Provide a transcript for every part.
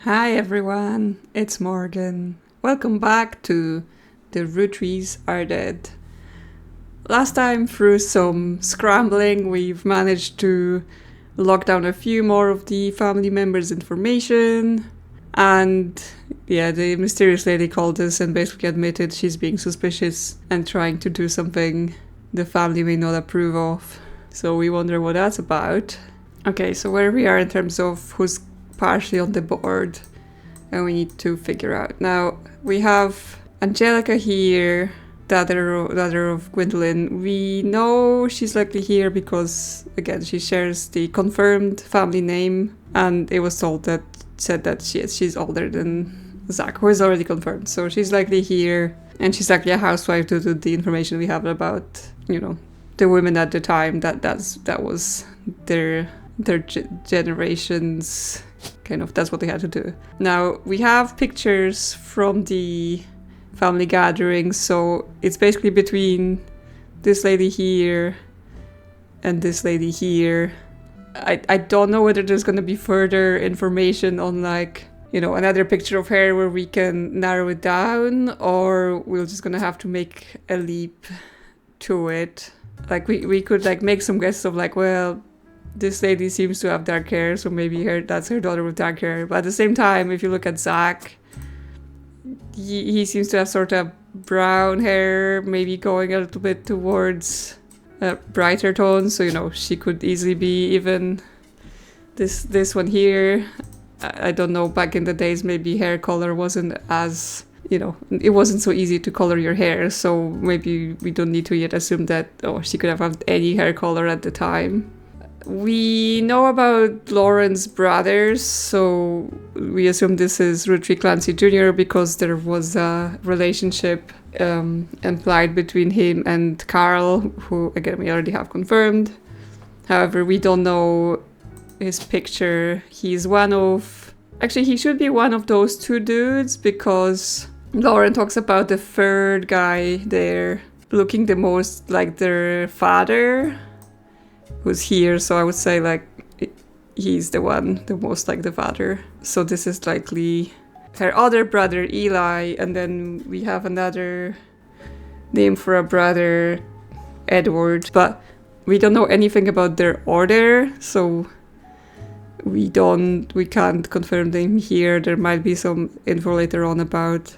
Hi everyone, it's Morden. Welcome back to The Roottrees Are Dead. Last time, through some scrambling, we've managed to lock down a few more of the family members' information. And yeah, the mysterious lady called us and basically admitted she's being suspicious and trying to do something the family may not approve of. So we wonder what that's about. Okay, so where we are in terms of who's partially on the board, and we need to figure out. Now, we have Angelica here, daughter of Gwendolyn. We know she's likely here because, again, she shares the confirmed family name, and it was said that she's older than Zach, who is already confirmed. So she's likely here, and she's likely a housewife due to the information we have about, the women at the time. That was their generations, kind of, that's what they had to do. Now, we have pictures from the family gathering, so it's basically between this lady here and this lady here. I don't know whether there's going to be further information on, another picture of her where we can narrow it down, or we're just going to have to make a leap to it. We could make some guesses of well, this lady seems to have dark hair, so maybe that's her daughter with dark hair. But at the same time, if you look at Zach, he seems to have sort of brown hair, maybe going a little bit towards brighter tones. So, she could easily be even this one here. I don't know, back in the days, maybe hair color wasn't as, it wasn't so easy to color your hair. So maybe we don't need to yet assume that, she could have had any hair color at the time. We know about Lauren's brothers, so we assume this is Roottree Clancy Jr. because there was a relationship implied between him and Carl, who, again, we already have confirmed. However, we don't know his picture. He should be one of those two dudes, because Lauren talks about the third guy there looking the most like their father, who's here, so I would say he's the most like the father. So this is likely her other brother, Eli, and then we have another name for a brother, Edward, but we don't know anything about their order, so we can't confirm them here. There might be some info later on about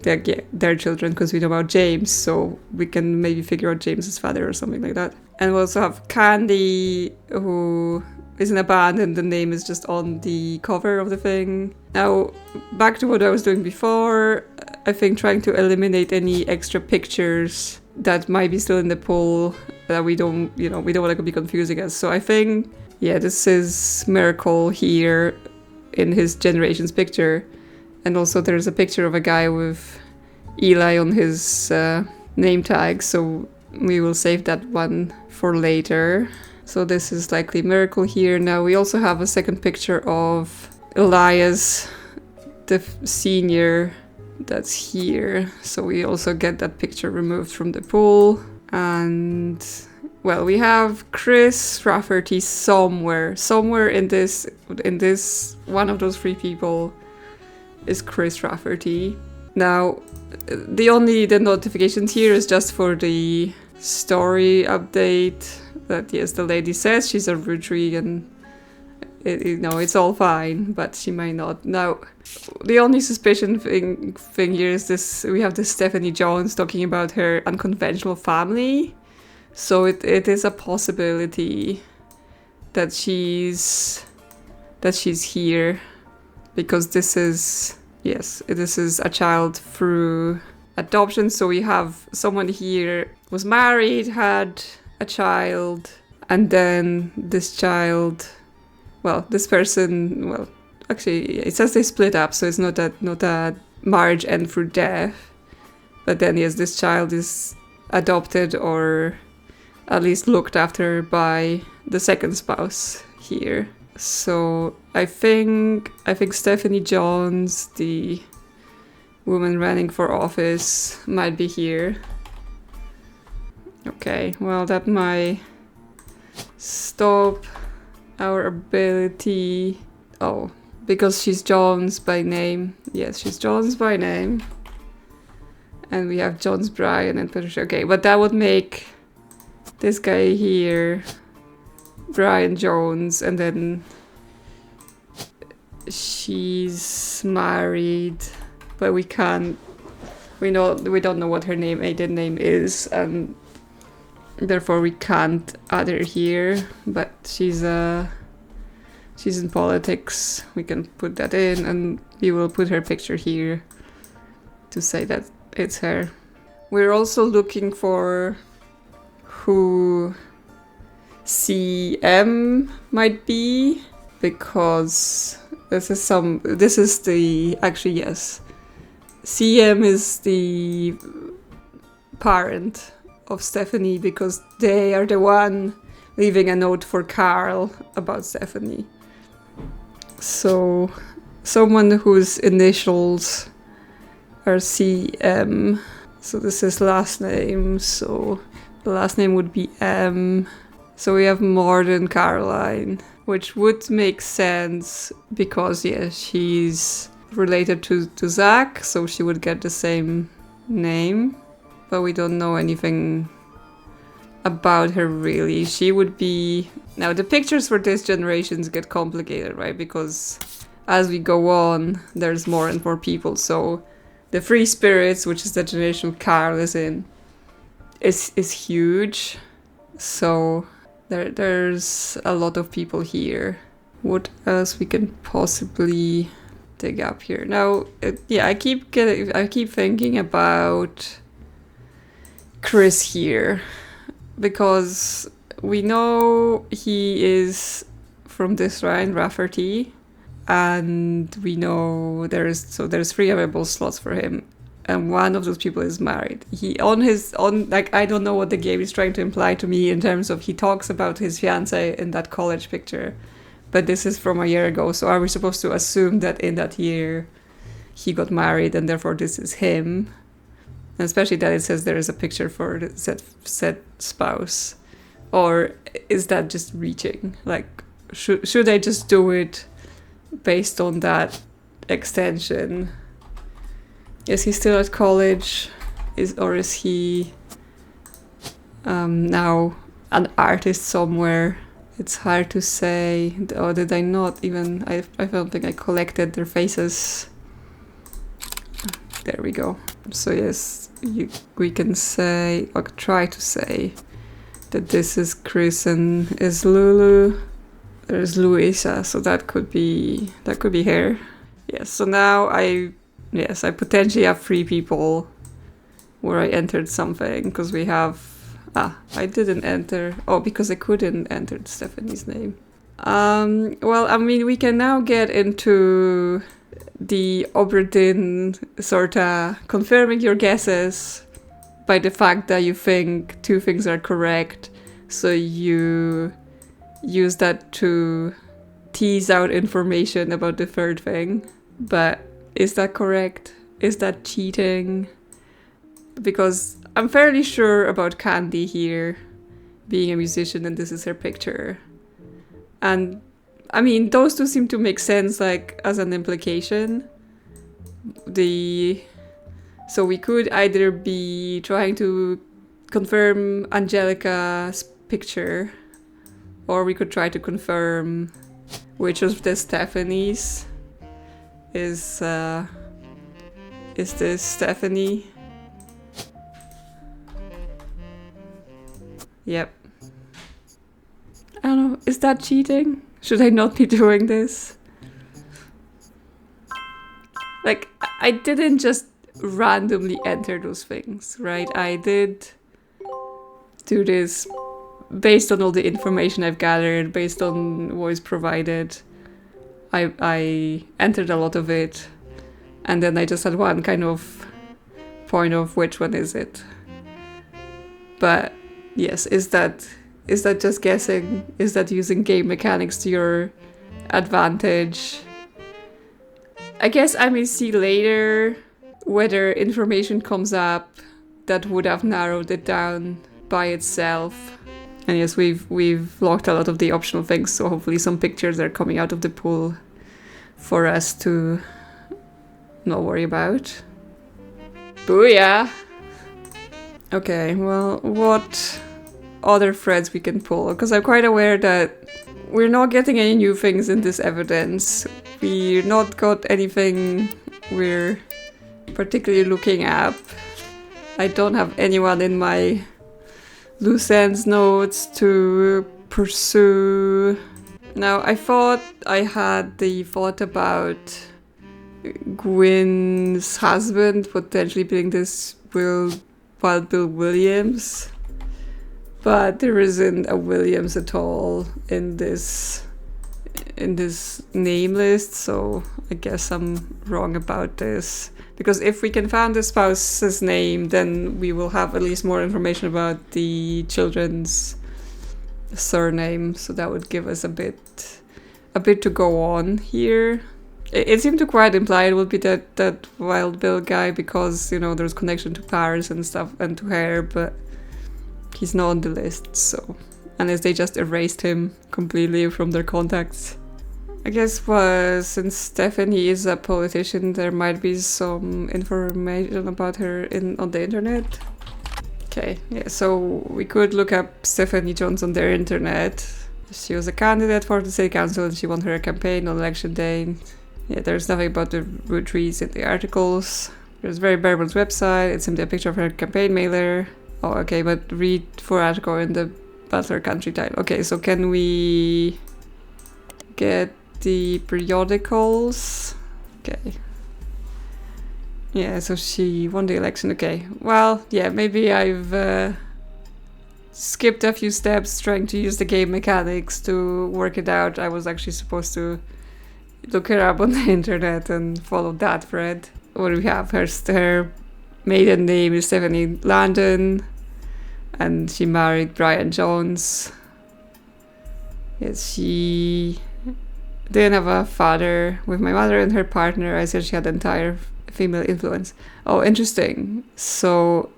their children, because we know about James, so we can maybe figure out James's father or something like that. And we also have Candy, who is in a band, and the name is just on the cover of the thing. Now, back to what I was doing before, I think trying to eliminate any extra pictures that might be still in the pool that we don't want to be confusing us. So I think, this is Miracle here in his generations picture. And also there's a picture of a guy with Eli on his name tag, so we will save that one for later. So this is likely Miracle here. Now we also have a second picture of Elias, the senior, that's here. So we also get that picture removed from the pool. And, well, we have Chris Rafferty somewhere in this one of those three people is Chris Rafferty. Now, the notifications here is just for the story update that, yes, the lady says she's a Roottrie and it's all fine, but she might not. Now, the only suspicion thing here is this: we have this Stephanie Jones talking about her unconventional family. So it is a possibility that she's here, because this is a child through adoption. So we have someone here was married, had a child, and then this person, actually it says they split up, so it's not a marriage end through death. But then, yes, this child is adopted or at least looked after by the second spouse here. So I think Stephanie Jones, the woman running for office, might be here. Okay, well, that might stop our ability. Oh, because she's Jones by name. Yes, she's Jones by name. And we have Jones, Brian, and Patricia. Okay, but that would make this guy here Brian Jones, and then she's married, but we don't know what her maiden name is, and therefore we can't add her here. But she's in politics. We can put that in, and we will put her picture here to say that it's her. We're also looking for who CM might be, because CM is the parent of Stephanie, because they are the one leaving a note for Carl about Stephanie. So someone whose initials are CM. So this is last name, so the last name would be M. So we have Morden Caroline, which would make sense because, yeah, she's related to Zach, so she would get the same name. But we don't know anything about her really. She would be... Now, the pictures for this generations get complicated, right? Because as we go on, there's more and more people. So the Free Spirits, which is the generation Carl is in, is huge. So there's a lot of people here. What else we can possibly dig up here? Now, I keep thinking about Chris here, because we know he is from this Ryan Rafferty, and we know there's 3 available slots for him, and one of those people is married. I don't know what the game is trying to imply to me in terms of he talks about his fiance in that college picture, but this is from a year ago, so are we supposed to assume that in that year he got married and therefore this is him? And especially that it says there is a picture for the said spouse. Or is that just reaching? Like, should I just do it based on that extension? Is he still at college? Is he now an artist somewhere? It's hard to say. Or did I not even... I don't think I collected their faces. There we go. So yes, we can say, or try to say, that this is Chris and is Lulu. There's Louisa, so that could be her. Yes, so now I potentially have 3 people where I entered something, because we have... I didn't enter... Oh, because I couldn't enter Stephanie's name. Well, I mean, we can now get into the Obra Dinn sorta confirming your guesses by the fact that you think 2 things are correct, so you use that to tease out information about the 3rd thing. But is that correct? Is that cheating? Because I'm fairly sure about Candy here being a musician and this is her picture. And I mean, those 2 seem to make sense, like, as an implication. So we could either be trying to confirm Angelica's picture, or we could try to confirm which of the Stephanies is this Stephanie? Yep. I don't know, is that cheating? Should I not be doing this? Like, I didn't just randomly enter those things, right? I did do this based on all the information I've gathered, based on what is provided. I entered a lot of it, and then I just had one kind of point of which one is it. But yes, is that just guessing? Is that using game mechanics to your advantage? I guess I may see later whether information comes up that would have narrowed it down by itself. And yes, we've locked a lot of the optional things, so hopefully some pictures are coming out of the pool for us to not worry about. Booyah! Okay, well, what other threads we can pull? Because I'm quite aware that we're not getting any new things in this evidence. We're not got anything we're particularly looking at. I don't have anyone in my loose ends notes to pursue. Now, I thought I had the thought about Gwyn's husband potentially being this Wild Bill Williams, but there isn't a Williams at all in this name list, so I guess I'm wrong about this. Because if we can find the spouse's name, then we will have at least more information about the children's surname, so that would give us a bit to go on here. It seemed to quite imply it would be that Wild Bill guy, because, you know, there's connection to Paris and stuff and to her, but he's not on the list, so unless they just erased him completely from their contacts. I guess since Stephanie is a politician, there might be some information about her on the internet. Okay, yeah, so we could look up Stephanie Jones on their internet. She was a candidate for the city council and she won her campaign on election day. Yeah, there's nothing about the Roottrees in the articles. There's a very bare bones website. It's simply a picture of her campaign mailer. Oh, okay, but read for article in the Butler Country title. Okay, so can we get the periodicals? Okay. Yeah, so she won the election. Okay, well, yeah, maybe I've skipped a few steps trying to use the game mechanics to work it out. I was actually supposed to look her up on the internet and follow that thread. What do we have? Her maiden name is Stephanie Landon, and she married Brian Jones. Yes, she didn't have a father. With my mother and her partner, I said she had entire female influence. Oh, interesting. So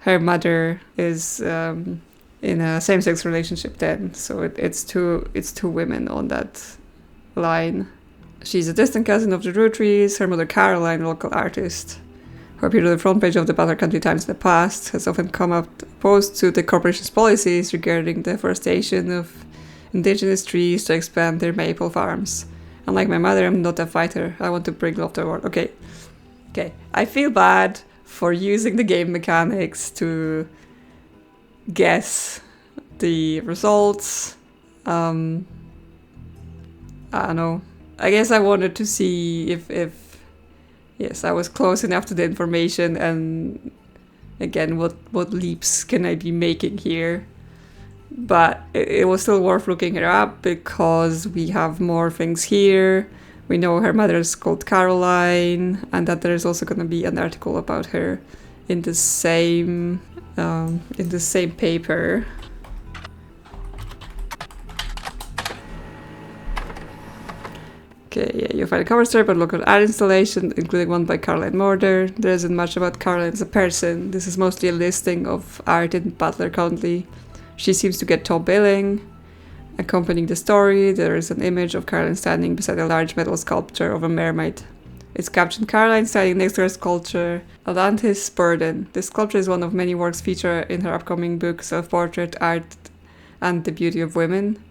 her mother is in a same-sex relationship then. So it's two women on that line. She's a distant cousin of the Roottrees. Her mother, Caroline, a local artist, who appeared on the front page of the Butler Country Times in the past, has often come up opposed to the corporation's policies regarding deforestation of indigenous trees to expand their maple farms. Unlike my mother, I'm not a fighter. I want to bring love to the world. Okay. I feel bad for using the game mechanics to guess the results. I don't know. I guess I wanted to see if yes, I was close enough to the information, and again, what leaps can I be making here? But it was still worth looking her up because we have more things here. We know her mother is called Caroline, and that there is also going to be an article about her in the same paper. Okay, yeah, you'll find a cover story about local art installation, including one by Caroline Morden. There isn't much about Caroline as a person. This is mostly a listing of art in Butler currently. She seems to get top billing. Accompanying the story, there is an image of Caroline standing beside a large metal sculpture of a mermaid. It's captioned Caroline standing next to her sculpture, Atlantis Burden. This sculpture is one of many works featured in her upcoming book, Self-Portrait, Art and the Beauty of Women.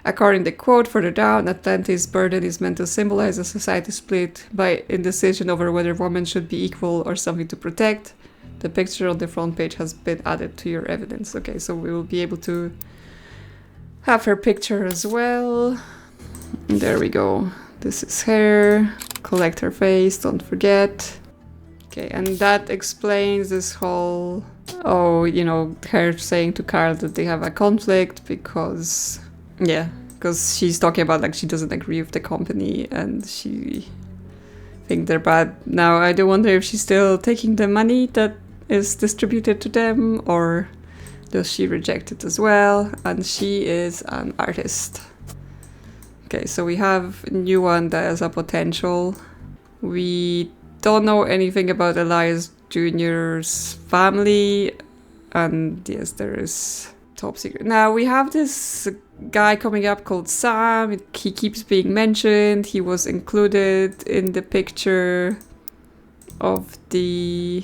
According to the quote further down, Atlantis' burden is meant to symbolize a society split by indecision over whether women should be equal or something to protect. The picture on the front page has been added to your evidence. Okay, so we will be able to have her picture as well. There we go. This is her. Collect her face, don't forget. Okay, and that explains this whole, her saying to Carl that they have a conflict because she's talking about like she doesn't agree with the company and she think they're bad. Now I do wonder if she's still taking the money that is distributed to them, or does she reject it as well? And she is an artist. Okay, so we have a new one that has a potential. We don't know anything about Elias Jr.'s family, and yes, there is top secret. Now we have this guy coming up called Sam. He keeps being mentioned. He was included in the picture of the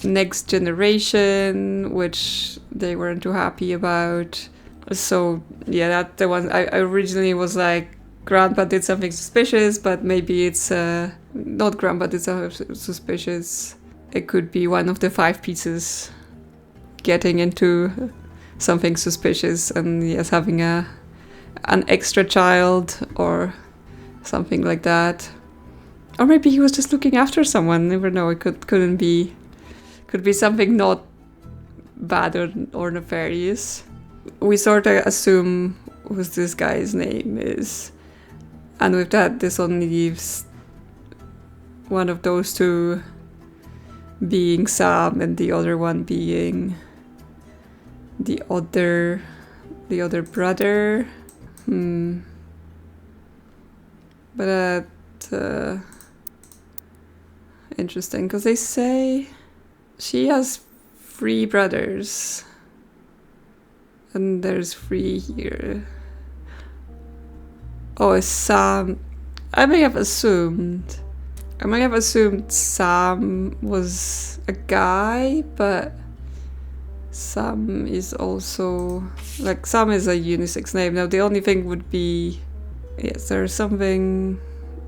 next generation, which they weren't too happy about. So yeah, that's the one. I originally was like, Grandpa did something suspicious, but maybe it's not Grandpa did something suspicious. It could be one of the 5 pieces getting into something suspicious and yes, having an extra child or something like that. Or maybe he was just looking after someone. Never know. It could be something not bad or nefarious. We sort of assume what this guy's name is, and with that, this only leaves one of those two being Sam and the other one being the other brother. But interesting, because they say she has 3 brothers, and there's 3 here. Oh, Sam. I may have assumed Sam was a guy, but Sam is also, like, Sam is a unisex name. Now the only thing would be, yes, there's something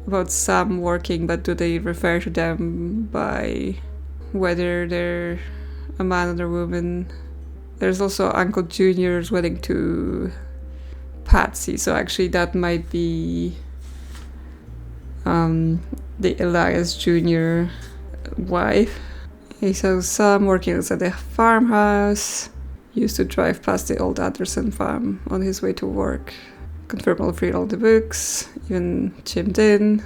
about Sam working, but do they refer to them by whether they're a man or a woman? There's also Uncle Junior's wedding to Patsy, so actually that might be the Elias Jr. wife. He saw Sam working at the farmhouse. He used to drive past the old Anderson farm on his way to work. Confirmed all 3 all the books, even chimed in.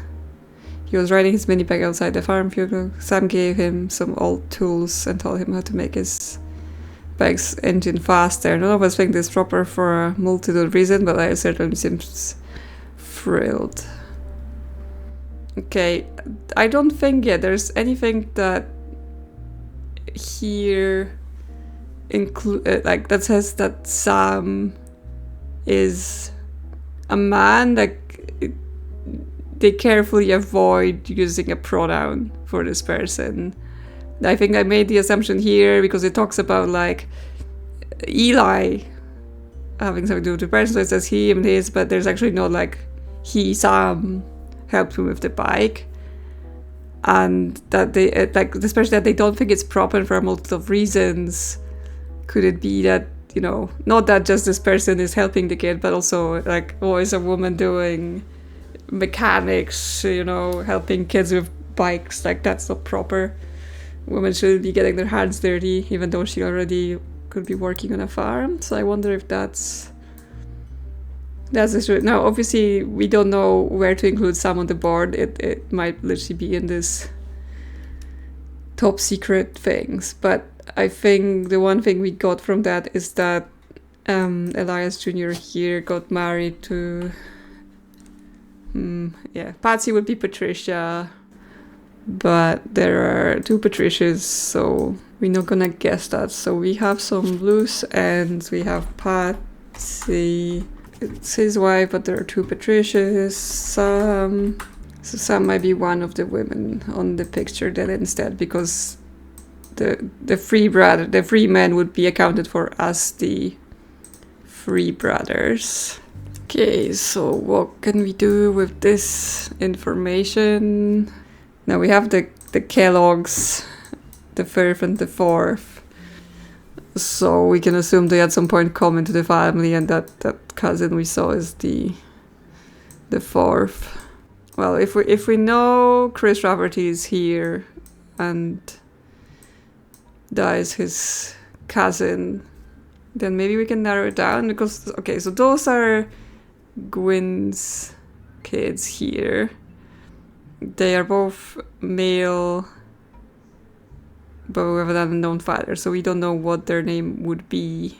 He was riding his mini bike outside the farm field. Sam gave him some old tools and told him how to make his bike's engine faster. None of us think this proper for a multitude of reasons, but I certainly seems thrilled. Okay, I don't think yet there's anything that here like that says that Sam is a man. Like, they carefully avoid using a pronoun for this person. I think I made the assumption here because it talks about like Eli having something to do with the person, so it says he and his, but there's actually not like he, Sam, helped him with the bike. And that they, like, especially that they don't think it's proper for a multitude of reasons. Could it be that, you know, not that just this person is helping the kid, but also like, oh, is a woman doing mechanics, you know, helping kids with bikes? Like, that's not proper. Women shouldn't be getting their hands dirty, even though she already could be working on a farm. So I wonder if that's the truth. Now, obviously, we don't know where to include Sam on the board. It might literally be in this top secret things. But I think the one thing we got from that is that Elias Jr. here got married to... Patsy would be Patricia. But there are 2 Patricias, so we're not gonna guess that. So we have some loose ends. We have Patsy... It's his wife, but there are 2 Patricias. So Sam might be one of the women on the picture then instead, because the 3 men would be accounted for as the 3 brothers. Okay, so what can we do with this information? Now we have the Kellogg's, the 3rd and the 4th. So we can assume they at some point come into the family, and that cousin we saw is the 4th. Well, if we know Chris Rafferty is here and that is his cousin, then maybe we can narrow it down, because okay, so those are Gwyn's kids here. They are both male, but we have an unknown father, so we don't know what their name would be.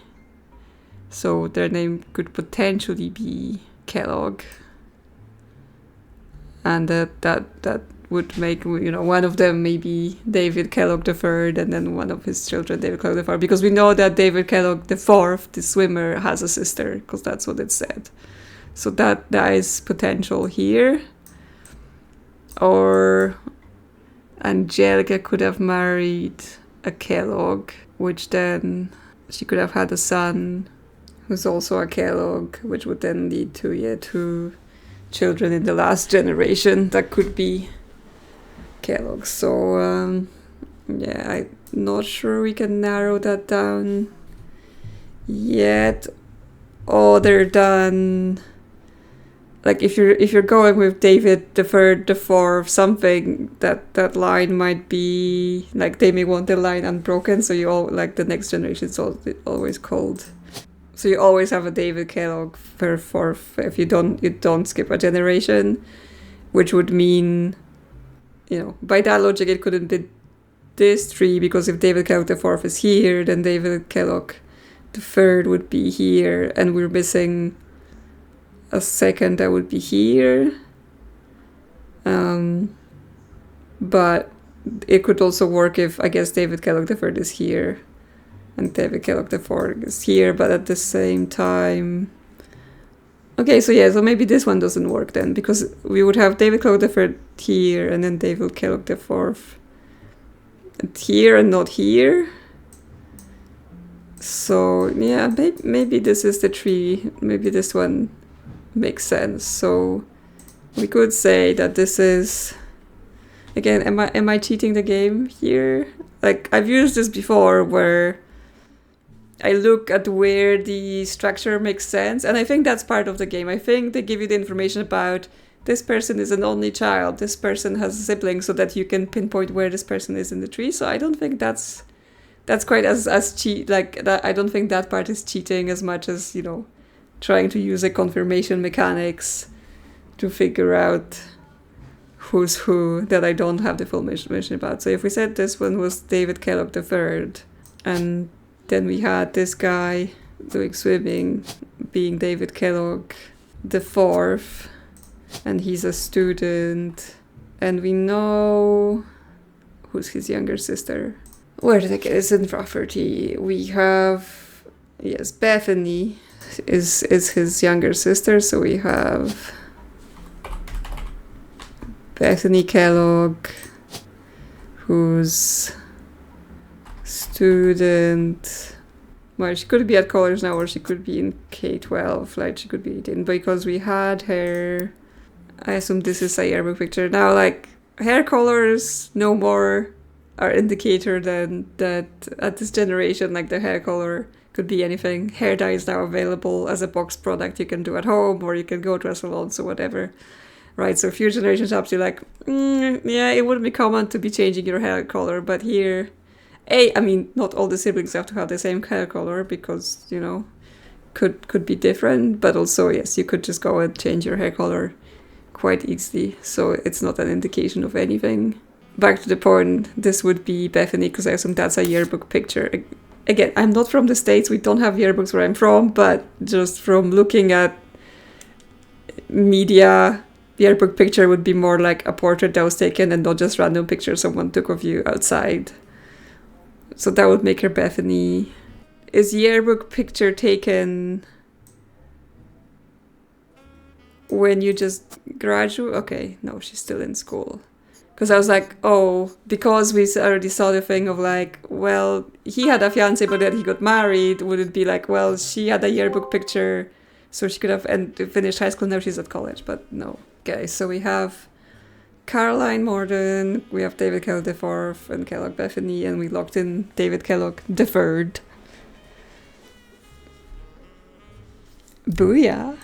So their name could potentially be Kellog, and that would make, you know, one of them maybe David Kellogg the third, and then one of his children David Kellogg the fourth, because we know that David Kellogg the fourth, the swimmer, has a sister, because that's what it said. So that is potential here. Or Angelica could have married a Kellogg, which then she could have had a son who's also a Kellogg, which would then lead to two children in the last generation that could be Kellogg. So I'm not sure we can narrow that down yet, other than like if you're going with David the third, the fourth, something that line might be like they may want the line unbroken, so you all like the next generation is always called. So you always have a David Kellogg per fourth. If you don't skip a generation, which would mean, you know, by that logic it couldn't be this tree, because if David Kellogg the fourth is here, then David Kellogg the third would be here, and we're missing a second that would be here. But it could also work if, I guess, David Kellogg the third is here and David Kellogg the fourth is here, but at the same time... Okay, so maybe this one doesn't work then, because we would have David Kellogg the third here, and then David Kellogg the fourth here and not here. So, yeah, maybe this is the tree. Maybe this one makes sense. So we could say that this is... Again, am I cheating the game here? Like, I've used this before where I look at where the structure makes sense, and I think that's part of the game. I think they give you the information about this person is an only child, this person has a sibling, so that you can pinpoint where this person is in the tree. So I don't think that's quite as cheat, like that. I don't think that part is cheating as much as, you know, trying to use a confirmation mechanics to figure out who's who that I don't have the full information about. So if we said this one was David Kellogg the third, and then we had this guy doing swimming being David Kellogg the fourth, and he's a student, and we know who's his younger sister. Where did I get it? It's in Rafferty. We have, yes, Bethany is his younger sister, so we have Bethany Kellogg, who's student. Well, she could be at college now, or she could be in K-12, like she could be in, because we had her... I assume this is a yearbook picture. Now, like, hair colors no more are indicator than that at this generation, like the hair color could be anything. Hair dye is now available as a box product you can do at home, or you can go to a salon, so whatever. Right, so a few generations up, you're like, yeah, it wouldn't be common to be changing your hair color, but here... I mean, not all the siblings have to have the same hair color, because, you know, could be different, but also, yes, you could just go and change your hair color quite easily, so it's not an indication of anything. Back to the point, this would be Bethany, because I assume that's a yearbook picture. Again, I'm not from the States, we don't have yearbooks where I'm from, but just from looking at media, yearbook picture would be more like a portrait that was taken and not just random picture someone took of you outside. So that would make her Bethany. Is yearbook picture taken when you just graduate? Okay, no, she's still in school. Because I was like, oh, because we already saw the thing of like, well, he had a fiance, but then he got married. Would it be like, well, she had a yearbook picture, so she could have finished high school, now she's at college, but no. Okay, so we have Caroline Morden, we have David Kellogg the fourth, and Kellogg Bethany, and we locked in David Kellogg the third. Booyah!